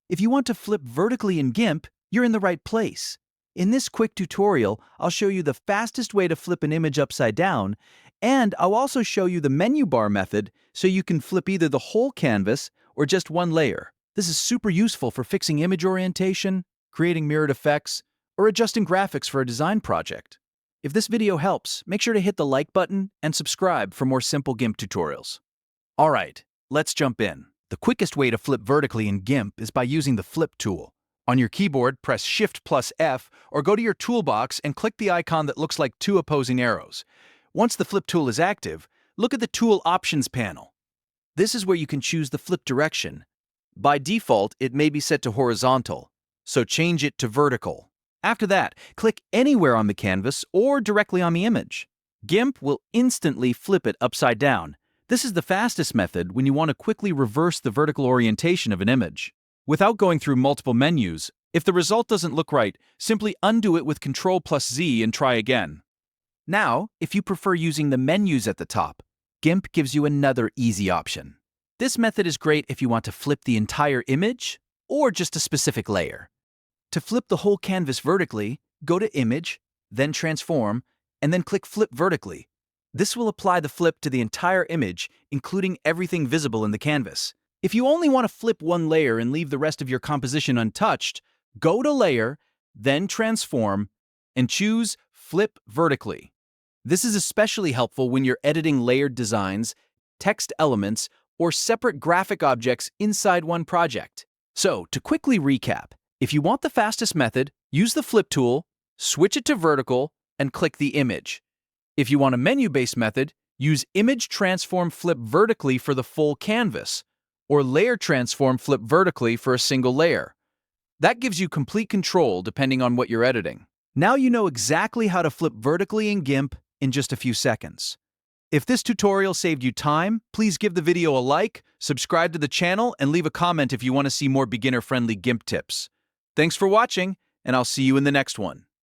If you want to flip vertically in GIMP, you're in the right place. In this quick tutorial, I'll show you the fastest way to flip an image upside down, and I'll also show you the menu bar method so you can flip either the whole canvas or just one layer. This is super useful for fixing image orientation, creating mirrored effects, or adjusting graphics for a design project. If this video helps, make sure to hit the like button and subscribe for more simple GIMP tutorials. Alright, let's jump in. The quickest way to flip vertically in GIMP is by using the Flip tool. On your keyboard, press Shift+F or go to your toolbox and click the icon that looks like two opposing arrows. Once the Flip tool is active, look at the Tool Options panel. This is where you can choose the flip direction. By default, it may be set to horizontal, so change it to vertical. After that, click anywhere on the canvas or directly on the image. GIMP will instantly flip it upside down. This is the fastest method when you want to quickly reverse the vertical orientation of an image. Without going through multiple menus, if the result doesn't look right, simply undo it with Ctrl+Z and try again. Now, if you prefer using the menus at the top, GIMP gives you another easy option. This method is great if you want to flip the entire image or just a specific layer. To flip the whole canvas vertically, go to Image, then Transform, and then click Flip Vertically. This will apply the flip to the entire image, including everything visible in the canvas. If you only want to flip one layer and leave the rest of your composition untouched, go to Layer, then Transform, and choose Flip Vertically. This is especially helpful when you're editing layered designs, text elements, or separate graphic objects inside one project. So, to quickly recap, if you want the fastest method, use the Flip tool, switch it to vertical, and click the image. If you want a menu-based method, use Image Transform Flip Vertically for the full canvas, or Layer Transform Flip Vertically for a single layer. That gives you complete control depending on what you're editing. Now you know exactly how to flip vertically in GIMP in just a few seconds. If this tutorial saved you time, please give the video a like, subscribe to the channel, and leave a comment if you want to see more beginner-friendly GIMP tips. Thanks for watching, and I'll see you in the next one.